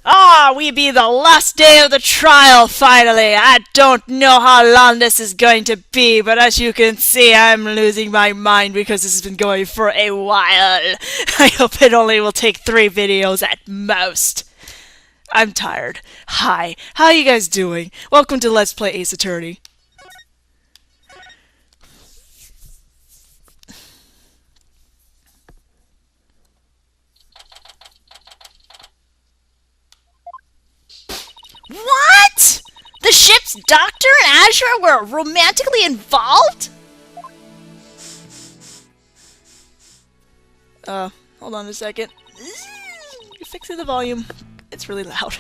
Ah, we be the last day of the trial, finally! I don't know how long this is going to be, but as you can see, I'm losing my mind because this has been going for a while. I hope it only will take 3 videos at most. I'm tired. Hi, how are you guys doing? Welcome to Let's Play Ace Attorney. What? The ship's doctor and Azure were romantically involved? Hold on a second. Fixing the volume. It's really loud.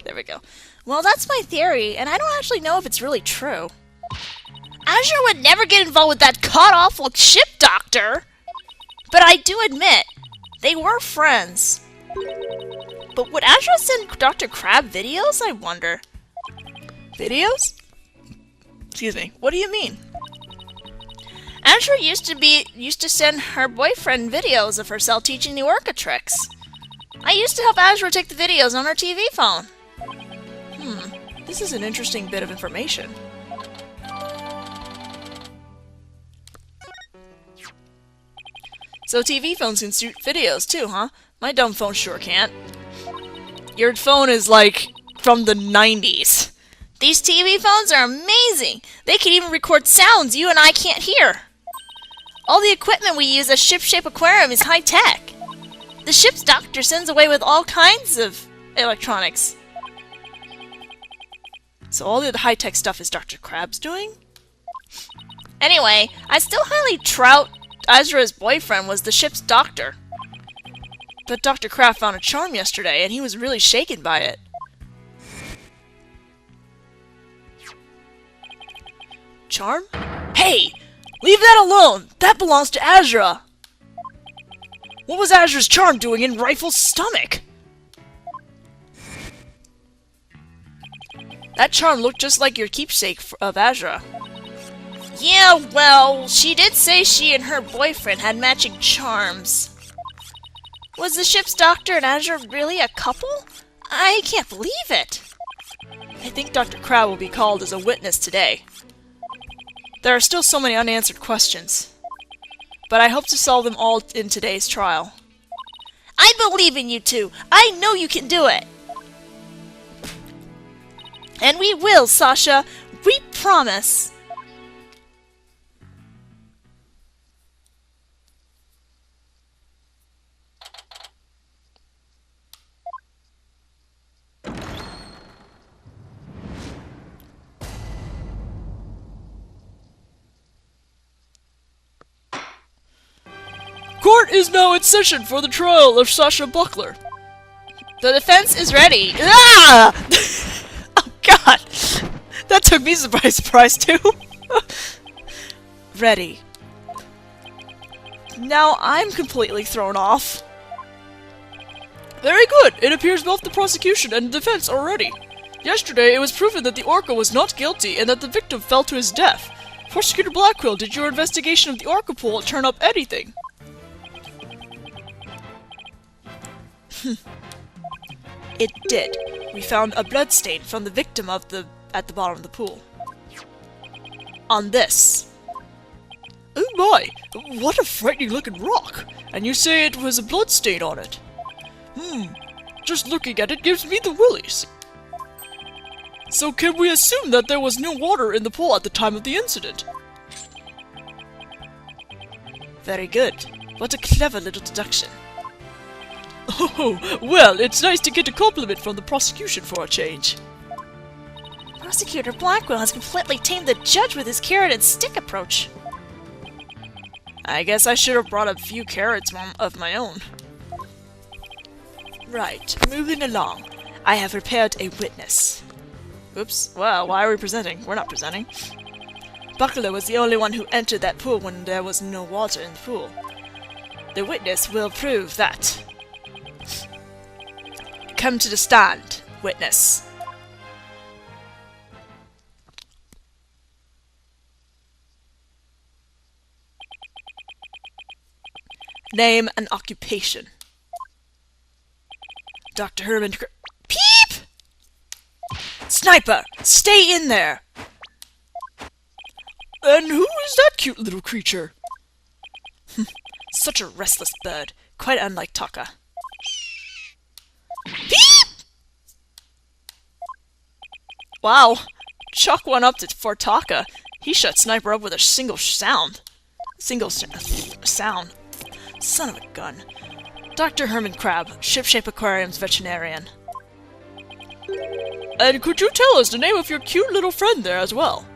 There we go. Well, that's my theory, and I don't actually know if it's really true. Azure would never get involved with that god-awful ship doctor! But I do admit, they were friends. But would Azure send Dr. Crab videos, I wonder? Videos? Excuse me, what do you mean? Azure used to send her boyfriend videos of herself teaching the Orca tricks. I used to help Azure take the videos on her TV phone. This is an interesting bit of information. So TV phones can shoot videos too, huh? My dumb phone sure can't. Your phone is like from the 90s. These TV phones are amazing! They can even record sounds you and I can't hear. All the equipment we use as ship-shape aquarium is high-tech. The ship's doctor sends away with all kinds of electronics. So all the high-tech stuff is Dr. Crab's doing? Anyway, I still highly trout Azra's boyfriend was the ship's doctor. But Dr. Crab found a charm yesterday, and he was really shaken by it. Charm? Hey! Leave that alone! That belongs to Azra! What was Azra's charm doing in Rifle's stomach? That charm looked just like your keepsake of Azra. Yeah, well, she did say she and her boyfriend had matching charms. Was the ship's doctor and Azure really a couple? I can't believe it! I think Dr. Crab will be called as a witness today. There are still so many unanswered questions, but I hope to solve them all in today's trial. I believe in you two! I know you can do it! And we will, Sasha! We promise! Court is now in session for the trial of Sasha Buckler. The defense is ready. Ah! Oh god! That took me by surprise too. Ready. Now I'm completely thrown off. Very good. It appears both the prosecution and the defense are ready. Yesterday, it was proven that the Orca was not guilty and that the victim fell to his death. Prosecutor Blackwell, did your investigation of the Orca pool turn up anything? It did. We found a bloodstain from the victim at the bottom of the pool. On this. Oh my! What a frightening looking rock! And you say it was a bloodstain on it? Just looking at it gives me the willies. So can we assume that there was no water in the pool at the time of the incident? Very good. What a clever little deduction. Oh, well, it's nice to get a compliment from the prosecution for a change. Prosecutor Blackwell has completely tamed the judge with his carrot and stick approach. I guess I should have brought a few carrots of my own. Right, moving along. I have prepared a witness. Oops, well, why are we presenting? We're not presenting. Buckler was the only one who entered that pool when there was no water in the pool. The witness will prove that. Come to the stand, witness. Name and occupation. Dr. Herman... Peep! Sniper, stay in there! And who is that cute little creature? Such a restless bird, quite unlike Taka. Peep! Wow, Chuck went up for Taka. He shut Sniper up with a single sound. Sound. Son of a gun. Dr. Herman Crab, Shipshape Aquarium's veterinarian. And could you tell us the name of your cute little friend there as well?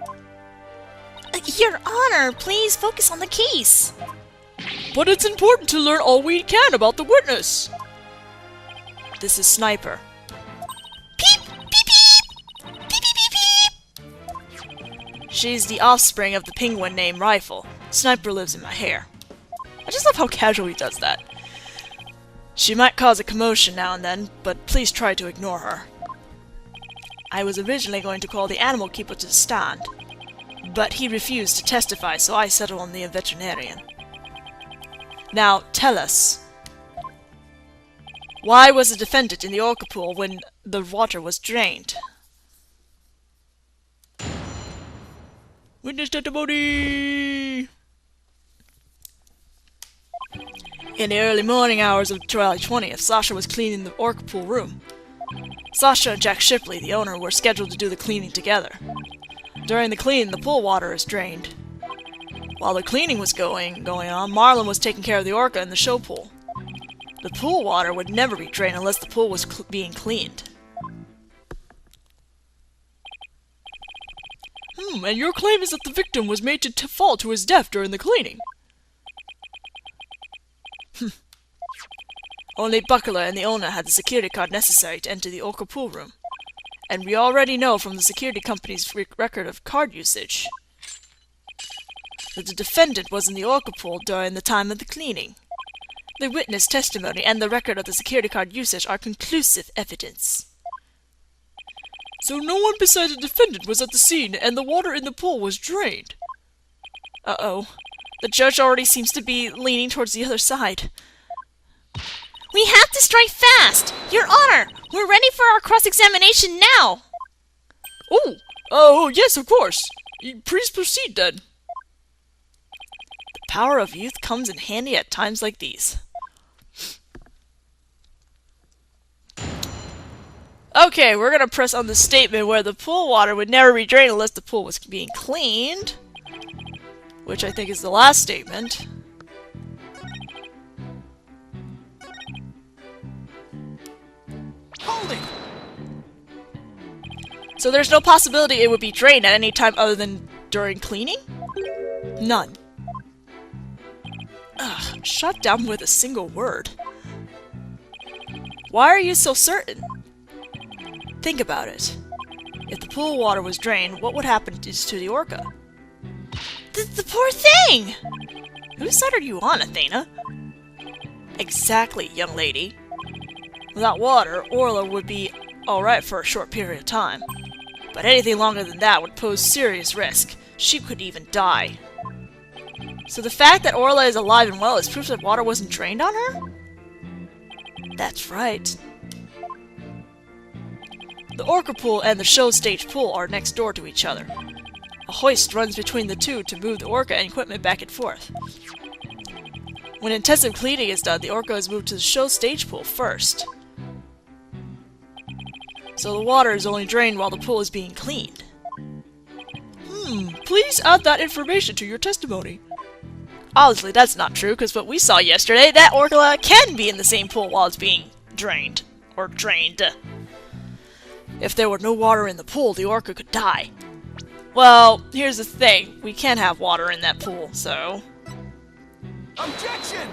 Your Honor, please focus on the case. But it's important to learn all we can about the witness. This is Sniper. Peep! Peep peep! Peep peep peep peep! She's the offspring of the penguin named Rifle. Sniper lives in my hair. I just love how casual he does that. She might cause a commotion now and then, but please try to ignore her. I was originally going to call the animal keeper to the stand, but he refused to testify, so I settled on the veterinarian. Now, tell us. Why was the defendant in the orca pool when the water was drained? Witness testimony! In the early morning hours of July 20th, Sasha was cleaning the orca pool room. Sasha and Jack Shipley, the owner, were scheduled to do the cleaning together. During the cleaning, the pool water is drained. While the cleaning was going on, Marlon was taking care of the orca in the show pool. The pool water would never be drained unless the pool was being cleaned. And your claim is that the victim was made to fall to his death during the cleaning? Only Buckler and the owner had the security card necessary to enter the orca pool room. And we already know from the security company's record of card usage that the defendant was in the orca pool during the time of the cleaning. The witness testimony and the record of the security card usage are conclusive evidence. So no one besides the defendant was at the scene and the water in the pool was drained? Uh-oh. The judge already seems to be leaning towards the other side. We have to strike fast! Your Honor, we're ready for our cross-examination now! Oh, yes, of course. Please proceed, then. The power of youth comes in handy at times like these. Okay, we're gonna press on the statement where the pool water would never be drained unless the pool was being cleaned, which I think is the last statement. Hold it! So there's no possibility it would be drained at any time other than during cleaning? None. Ugh, shut down with a single word. Why are you so certain? Think about it. If the pool water was drained, what would happen to the orca? The poor thing! Whose side are you on, Athena? Exactly, young lady. Without water, Orla would be alright for a short period of time. But anything longer than that would pose serious risk. She could even die. So the fact that Orla is alive and well is proof that water wasn't drained on her? That's right. The orca pool and the show stage pool are next door to each other. A hoist runs between the two to move the orca and equipment back and forth. When intensive cleaning is done, the orca is moved to the show stage pool first. So the water is only drained while the pool is being cleaned. Please add that information to your testimony. Obviously that's not true, because what we saw yesterday, that orca can be in the same pool while it's being drained. Or drained. If there were no water in the pool, the orca could die. Well, here's the thing. We can't have water in that pool, so... Objection!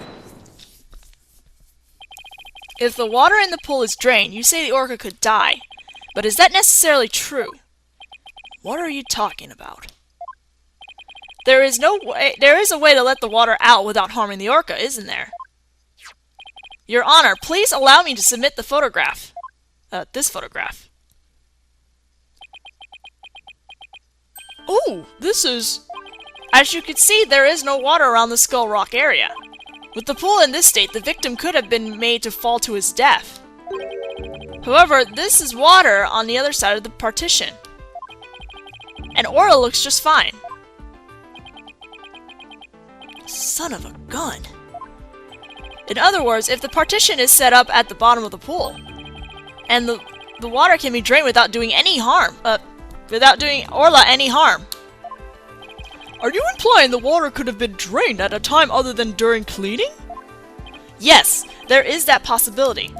If the water in the pool is drained, you say the orca could die. But is that necessarily true? What are you talking about? There is a way to let the water out without harming the orca, isn't there? Your Honor, please allow me to submit the photograph. This photograph. Oh, this is... As you can see, there is no water around the Skull Rock area. With the pool in this state, the victim could have been made to fall to his death. However, this is water on the other side of the partition. And Orla looks just fine. Son of a gun. In other words, if the partition is set up at the bottom of the pool, and the water can be drained without doing any harm, without doing Orla any harm. Are you implying the water could have been drained at a time other than during cleaning? Yes, there is that possibility.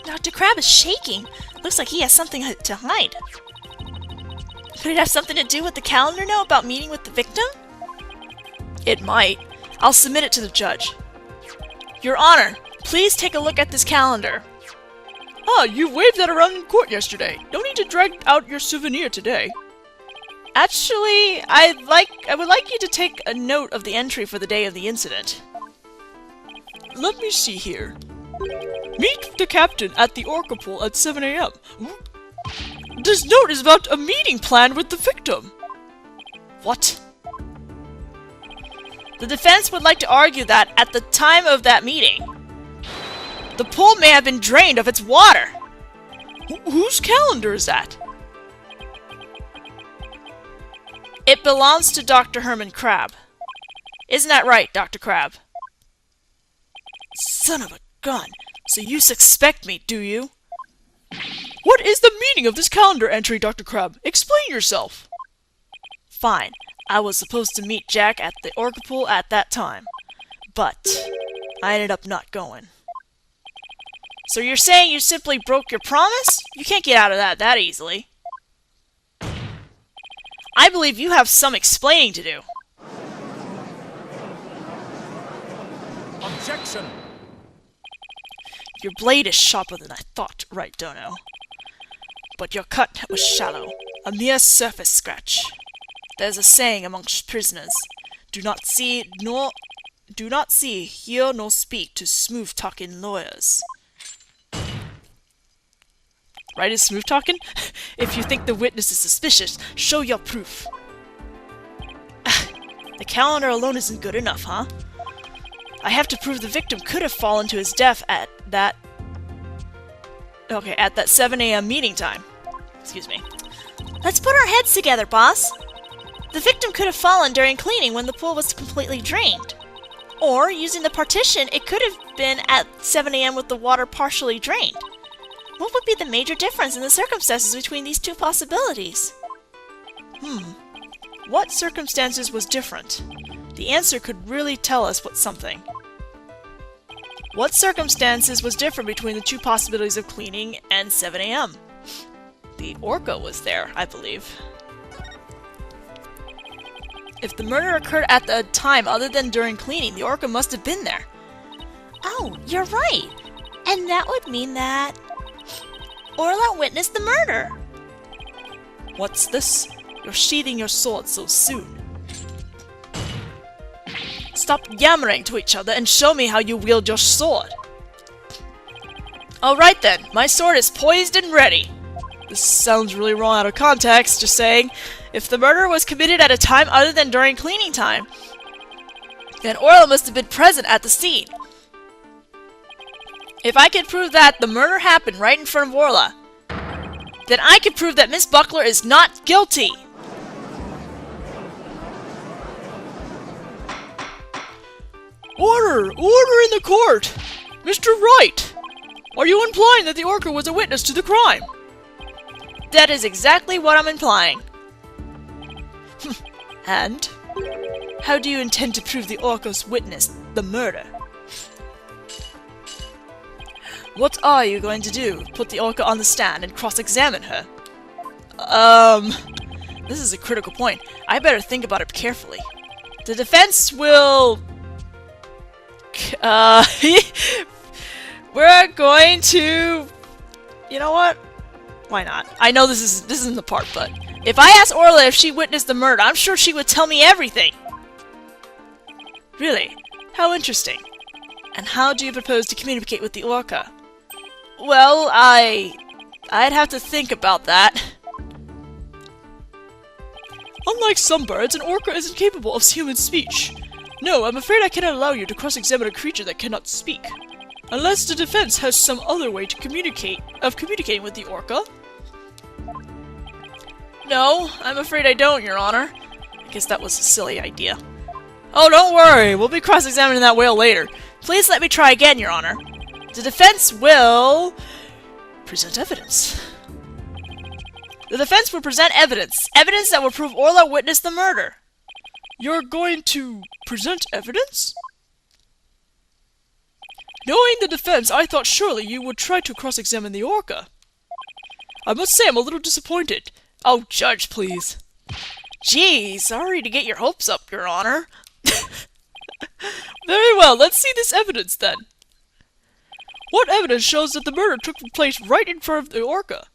Dr. Crab is shaking. Looks like he has something to hide. Could it have something to do with the calendar note about meeting with the victim? It might. I'll submit it to the judge. Your Honor, please take a look at this calendar. Ah, you waved that around in court yesterday. Don't need to drag out your souvenir today. Actually, I would like you to take a note of the entry for the day of the incident. Let me see here. Meet the captain at the Orca pool at 7 a.m. This note is about a meeting planned with the victim. What? The defense would like to argue that at the time of that meeting, the pool may have been drained of its water. Whose calendar is that? It belongs to Dr. Herman Crab. Isn't that right, Dr. Crab? Son of a gun. So you suspect me, do you? What is the meaning of this calendar entry, Dr. Crab? Explain yourself. Fine. I was supposed to meet Jack at the Orca pool at that time, but I ended up not going. So you're saying you simply broke your promise? You can't get out of that easily. I believe you have some explaining to do. Objection! Your blade is sharper than I thought, right, Dono? But your cut was shallow, a mere surface scratch. There's a saying amongst prisoners: do not see, hear, nor speak to smooth-talking lawyers. Right, is smooth-talking? If you think the witness is suspicious, show your proof. The calendar alone isn't good enough, huh? I have to prove the victim could have fallen to his death at that 7 a.m. meeting time. Excuse me. Let's put our heads together, boss. The victim could have fallen during cleaning when the pool was completely drained. Or, using the partition, it could have been at 7 a.m. with the water partially drained. What would be the major difference in the circumstances between these two possibilities? What circumstances was different? The answer could really tell us something. What circumstances was different between the two possibilities of cleaning and 7 a.m.? The Orca was there, I believe. If the murder occurred at a time other than during cleaning, the Orca must have been there. Oh, you're right. And that would mean that Orla witnessed the murder. What's this? You're sheathing your sword so soon. Stop yammering to each other and show me how you wield your sword. Alright then, my sword is poised and ready. This sounds really wrong out of context, just saying. If the murder was committed at a time other than during cleaning time, then Orla must have been present at the scene. If I can prove that the murder happened right in front of Orla, then I can prove that Miss Buckler is not guilty. Order! Order in the court! Mr. Wright! Are you implying that the Orca was a witness to the crime? That is exactly what I'm implying. And? How do you intend to prove the Orca's witnessed the murder? What are you going to do? Put the Orca on the stand and cross-examine her? This is a critical point. I better think about it carefully. The defense will... we're going to... You know what? Why not? I know this isn't the part, but... If I asked Orla if she witnessed the murder, I'm sure she would tell me everything! Really? How interesting. And how do you propose to communicate with the Orca? Well, I'd have to think about that. Unlike some birds, an orca isn't capable of human speech. No, I'm afraid I cannot allow you to cross-examine a creature that cannot speak. Unless the defense has some other way to communicating with the orca. No, I'm afraid I don't, Your Honor. I guess that was a silly idea. Oh, don't worry, we'll be cross-examining that whale later. Please let me try again, Your Honor. The defense will present evidence. The defense will present evidence. Evidence that will prove Orla witnessed the murder. You're going to present evidence? Knowing the defense, I thought surely you would try to cross-examine the orca. I must say I'm a little disappointed. Oh, Judge, please. Gee, sorry to get your hopes up, Your Honor. Very well, let's see this evidence then. What evidence shows that the murder took place right in front of the orca?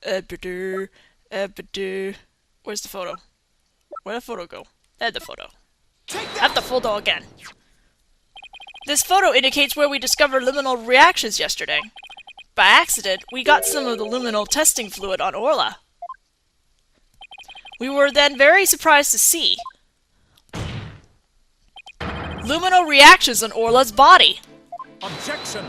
Where's the photo? Where'd the photo go? There's the photo. Have the photo again. This photo indicates where we discovered luminal reactions yesterday. By accident, we got some of the luminal testing fluid on Orla. We were then very surprised to see luminal reactions on Orla's body. Objection!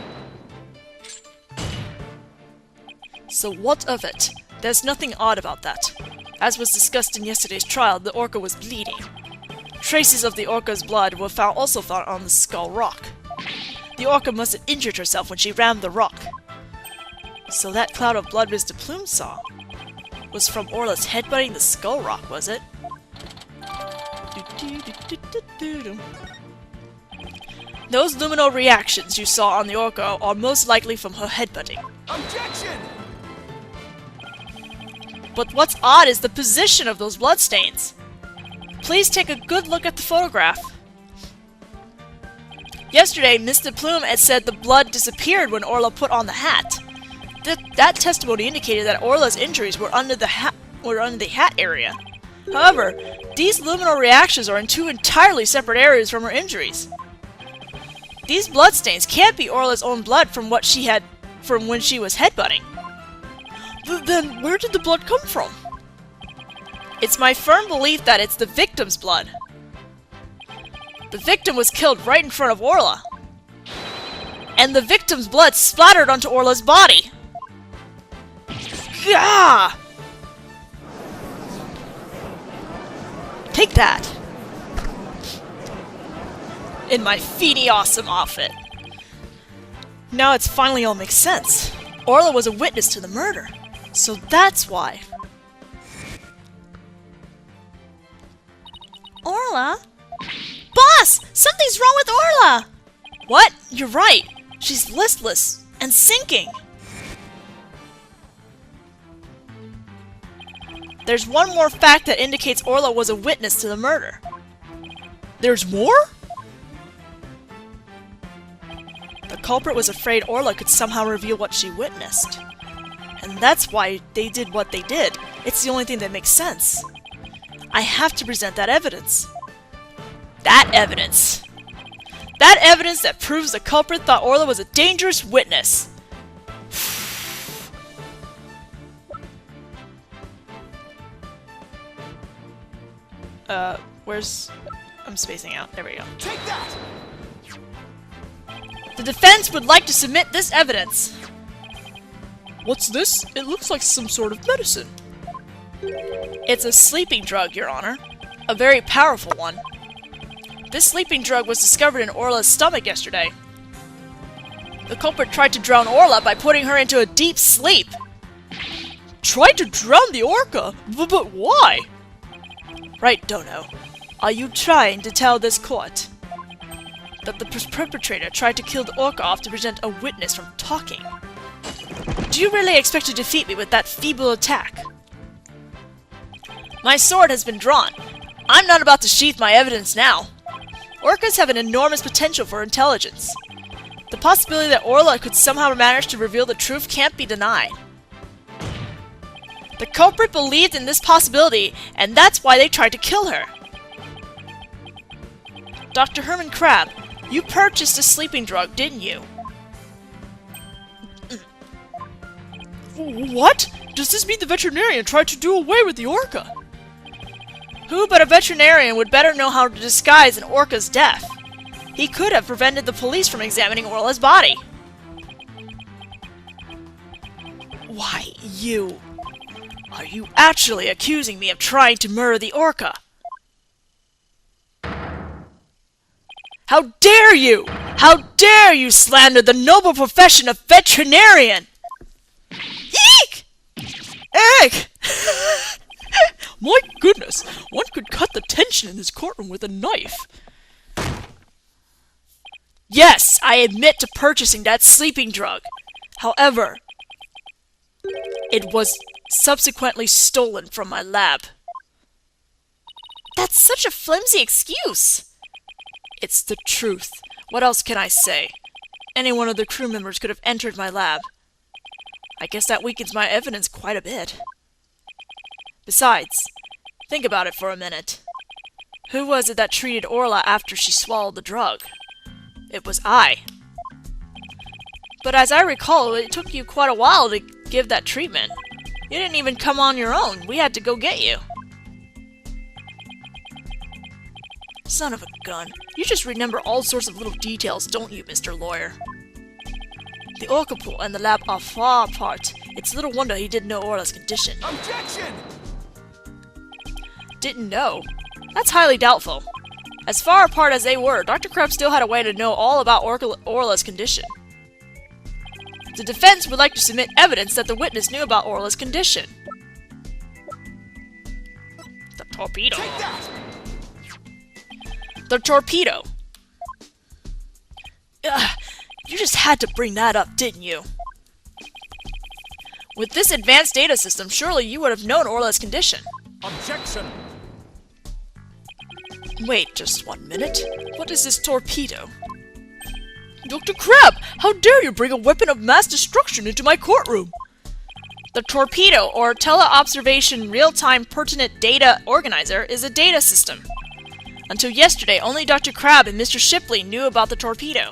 So what of it? There's nothing odd about that. As was discussed in yesterday's trial, the orca was bleeding. Traces of the orca's blood were also found on the skull rock. The orca must have injured herself when she rammed the rock. So that cloud of blood Mr. Plume saw was from Orla's headbutting the skull rock, was it? Those luminal reactions you saw on the orca are most likely from her headbutting. Objection! But what's odd is the position of those bloodstains. Please take a good look at the photograph. Yesterday, Mr. Plume had said the blood disappeared when Orla put on the hat. That testimony indicated that Orla's injuries were under the hat area. However, these luminal reactions are in two entirely separate areas from her injuries. These bloodstains can't be Orla's own blood from when she was headbutting. Then where did the blood come from? It's my firm belief that it's the victim's blood. The victim was killed right in front of Orla. And the victim's blood splattered onto Orla's body. Gah! Take that! In my feeny awesome outfit. Now it's finally all makes sense. Orla was a witness to the murder. So that's why. Orla? Boss! Something's wrong with Orla! What? You're right. She's listless and sinking. There's one more fact that indicates Orla was a witness to the murder. There's more? The culprit was afraid Orla could somehow reveal what she witnessed. And that's why they did what they did. It's the only thing that makes sense. I have to present that evidence. That evidence! That evidence that proves the culprit thought Orla was a dangerous witness! Where's... I'm spacing out. There we go. Take that! The defense would like to submit this evidence. What's this? It looks like some sort of medicine. It's a sleeping drug, Your Honor. A very powerful one. This sleeping drug was discovered in Orla's stomach yesterday. The culprit tried to drown Orla by putting her into a deep sleep. Tried to drown the orca? But why? Right, Dono. Are you trying to tell this court that the perpetrator tried to kill the orca off to prevent a witness from talking? Do you really expect to defeat me with that feeble attack? My sword has been drawn. I'm not about to sheath my evidence now. Orcas have an enormous potential for intelligence. The possibility that Orla could somehow manage to reveal the truth can't be denied. The culprit believed in this possibility, and that's why they tried to kill her. Dr. Herman Crab, you purchased a sleeping drug, didn't you? What? Does this mean the veterinarian tried to do away with the orca? Who but a veterinarian would better know how to disguise an orca's death? He could have prevented the police from examining Orla's body. Why, you... Are you actually accusing me of trying to murder the orca? How dare you! How dare you slander the noble profession of veterinarian! Eek! Eek! My goodness, one could cut the tension in this courtroom with a knife. Yes, I admit to purchasing that sleeping drug. However, it was subsequently stolen from my lab. That's such a flimsy excuse. It's the truth. What else can I say? Any one of the crew members could have entered my lab. I guess that weakens my evidence quite a bit. Besides, think about it for a minute. Who was it that treated Orla after she swallowed the drug? It was I. But as I recall, it took you quite a while to give that treatment. You didn't even come on your own. We had to go get you. Son of a gun. You just remember all sorts of little details, don't you, Mr. Lawyer? The orca pool and the lab are far apart. It's little wonder he didn't know Orla's condition. Objection! Didn't know? That's highly doubtful. As far apart as they were, Dr. Crab still had a way to know all about Orla's condition. The defense would like to submit evidence that the witness knew about Orla's condition. The torpedo. Take that! The torpedo. Ugh, you just had to bring that up, didn't you? With this advanced data system, surely you would have known Orla's condition. Objection! Wait just 1 minute. What is this torpedo? Dr. Crab, how dare you bring a weapon of mass destruction into my courtroom? The torpedo, or Teleobservation Real-Time Pertinent Data Organizer, is a data system. Until yesterday, only Dr. Crab and Mr. Shipley knew about the torpedo.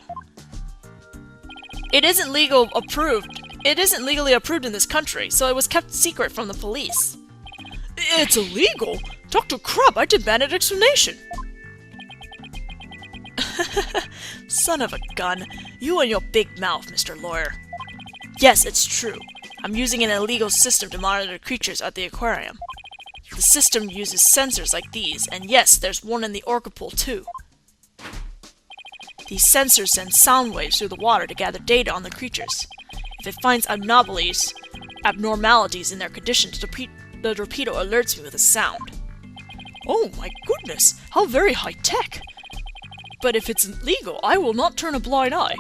It isn't legally approved in this country, so it was kept secret from the police. It's illegal? Dr. Crab, I demand an explanation. Son of a gun. You and your big mouth, Mr. Lawyer. Yes, it's true. I'm using an illegal system to monitor creatures at the aquarium. The system uses sensors like these, and yes, there's one in the orca pool too. These sensors send sound waves through the water to gather data on the creatures. If it finds abnormalities in their condition, the torpedo alerts me with a sound. Oh my goodness, how very high-tech! But if it's illegal, I will not turn a blind eye.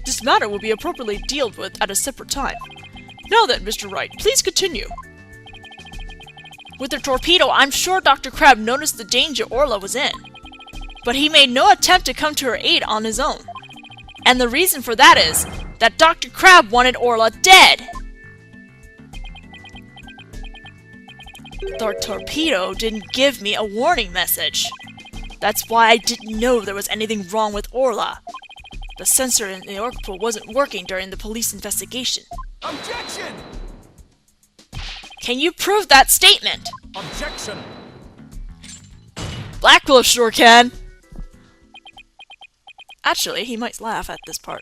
This matter will be appropriately dealt with at a separate time. Now then, Mr. Wright, please continue. With the torpedo, I'm sure Dr. Crab noticed the danger Orla was in. But he made no attempt to come to her aid on his own. And the reason for that is that Dr. Crab wanted Orla dead! The torpedo didn't give me a warning message. That's why I didn't know there was anything wrong with Orla. The sensor in the orca pool wasn't working during the police investigation. Objection! Can you prove that statement? Objection! Blackquill sure can. Actually, he might laugh at this part.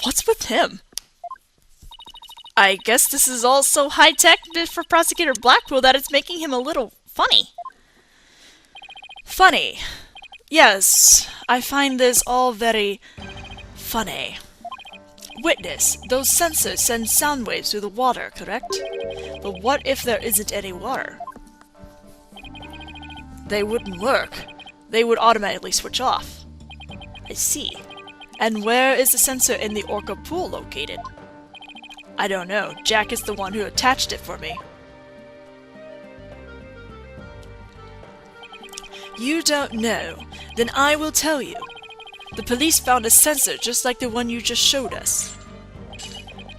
What's with him? I guess this is all so high-tech for Prosecutor Blackquill that it's making him a little funny. Funny. Yes, I find this all very funny. Witness, those sensors send sound waves through the water, correct? But what if there isn't any water? They wouldn't work. They would automatically switch off. I see. And where is the sensor in the orca pool located? I don't know. Jack is the one who attached it for me. You don't know? Then I will tell you. The police found a sensor just like the one you just showed us.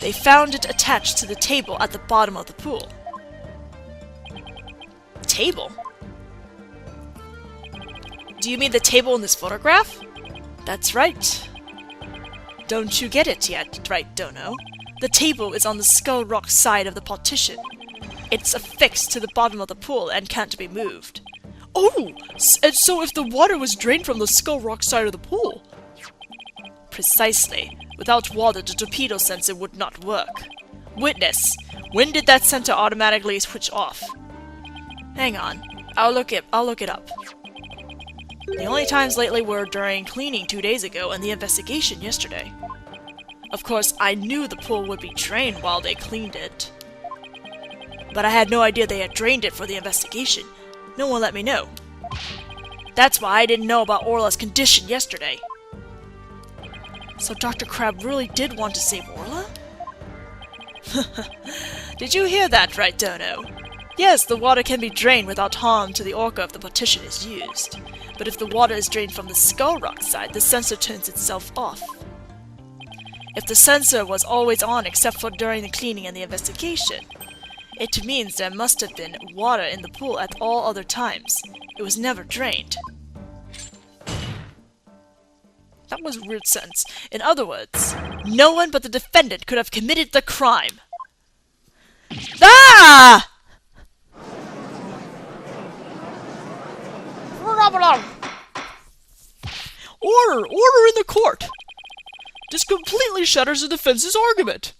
They found it attached to the table at the bottom of the pool. Table? Do you mean the table in this photograph? That's right. Don't you get it yet, right, Dono? The table is on the Skull Rock side of the partition. It's affixed to the bottom of the pool and can't be moved. Oh, and so if the water was drained from the Skull Rock side of the pool... Precisely. Without water, the torpedo sensor would not work. Witness, when did that sensor automatically switch off? Hang on, I'll look it up. The only times lately were during cleaning 2 days ago and the investigation yesterday. Of course, I knew the pool would be drained while they cleaned it. But I had no idea they had drained it for the investigation. No one let me know. That's why I didn't know about Orla's condition yesterday. So Dr. Crab really did want to save Orla? Did you hear that right, Dono? Yes, the water can be drained without harm to the orca if the partition is used. But if the water is drained from the Skull Rock side, the sensor turns itself off. If the sensor was always on except for during the cleaning and the investigation, it means there must have been water in the pool at all other times. It was never drained. That was a weird sentence. In other words, no one but the defendant could have committed the crime. Ah! Order! Order in the court! This completely shatters the defense's argument.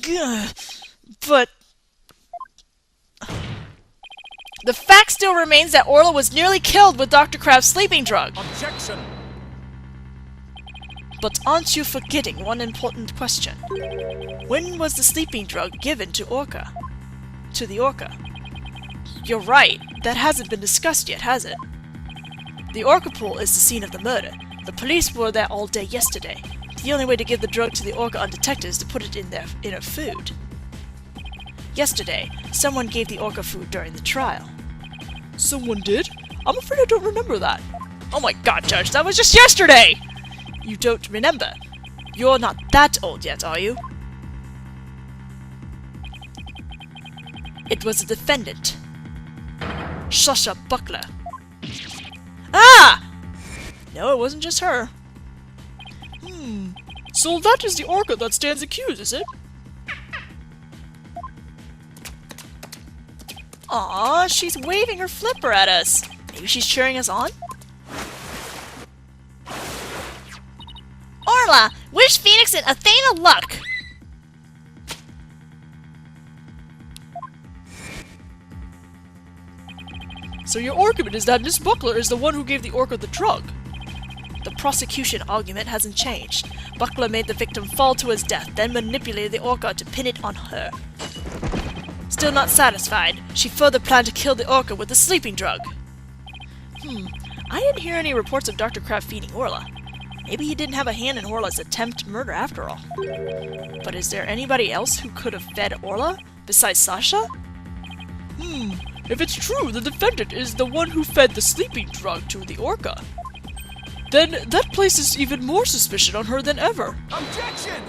Gah, but... The fact still remains that Orla was nearly killed with Dr. Crab's sleeping drug. Objection! But aren't you forgetting one important question? When was the sleeping drug given to Orca? To the Orca? You're right, that hasn't been discussed yet, has it? The Orca pool is the scene of the murder. The police were there all day yesterday. The only way to give the drug to the Orca undetected is to put it in her food. Yesterday, someone gave the Orca food during the trial. Someone did? I'm afraid I don't remember that. Oh my god, Judge, that was just yesterday! You don't remember? You're not that old yet, are you? It was the defendant. Shasha Buckler. Ah! No, it wasn't just her. So that is the orca that stands accused, is it? Aw, she's waving her flipper at us. Maybe she's cheering us on? Orla, wish Phoenix and Athena luck! So your argument is that Miss Buckler is the one who gave the orca the drug? The prosecution argument hasn't changed. Buckler made the victim fall to his death, then manipulated the orca to pin it on her. Still not satisfied, she further planned to kill the orca with the sleeping drug. I didn't hear any reports of Dr. Crab feeding Orla. Maybe he didn't have a hand in Orla's attempt murder after all. But is there anybody else who could have fed Orla, besides Sasha? If it's true the defendant is the one who fed the sleeping drug to the orca, then that places even more suspicion on her than ever. Objection!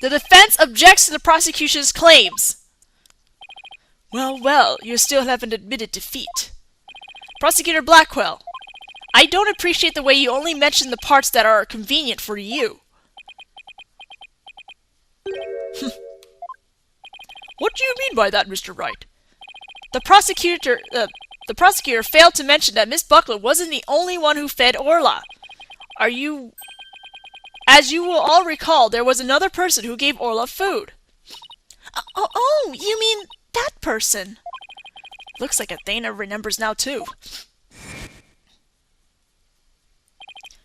The defense objects to the prosecution's claims. Well, you still haven't admitted defeat. Prosecutor Blackwell, I don't appreciate the way you only mention the parts that are convenient for you. What do you mean by that, Mr. Wright? The prosecutor failed to mention that Miss Buckler wasn't the only one who fed Orla. As you will all recall, there was another person who gave Orla food. Oh, you mean that person? Looks like Athena remembers now too.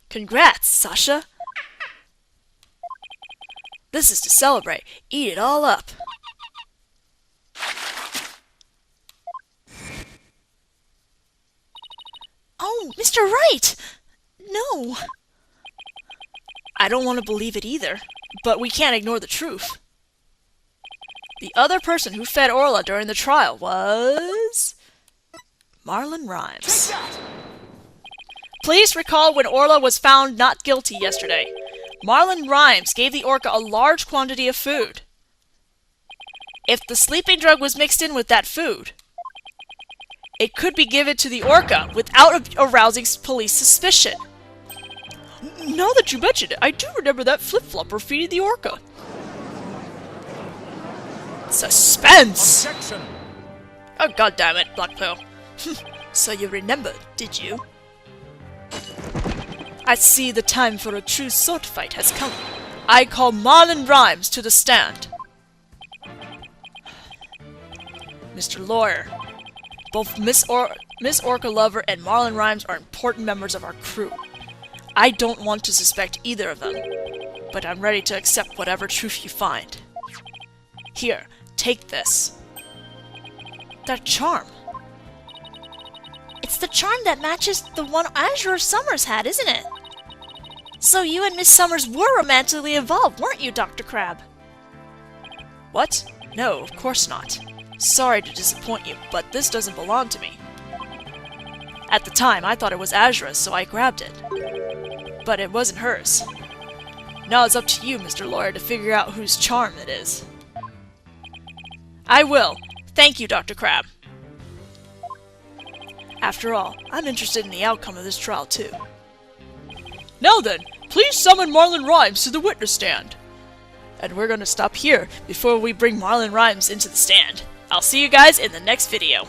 Congrats, Sasha. This is to celebrate. Eat it all up. Oh, Mr. Wright! No. I don't want to believe it either, but we can't ignore the truth. The other person who fed Orla during the trial was... Marlon Rhymes. Please recall when Orla was found not guilty yesterday. Marlon Rhymes gave the orca a large quantity of food. If the sleeping drug was mixed in with that food, it could be given to the orca without arousing police suspicion. Now that you mention it, I do remember that flip-flopper feeding the orca. Suspense! Objection! Oh, goddammit, Black Pearl. So you remembered, did you? I see the time for a true sword fight has come. I call Marlon Rhymes to the stand. Mr. Lawyer, both Miss Orca Lover and Marlon Rhymes are important members of our crew. I don't want to suspect either of them, but I'm ready to accept whatever truth you find. Here, take this. That charm. It's the charm that matches the one Azure Summers had, isn't it? So you and Miss Summers were romantically involved, weren't you, Dr. Crab? What? No, of course not. Sorry to disappoint you, but this doesn't belong to me. At the time, I thought it was Azura's, so I grabbed it. But it wasn't hers. Now it's up to you, Mr. Lawyer, to figure out whose charm it is. I will. Thank you, Dr. Crab. After all, I'm interested in the outcome of this trial, too. Now then, please summon Marlon Rhymes to the witness stand. And we're going to stop here before we bring Marlon Rhymes into the stand. I'll see you guys in the next video.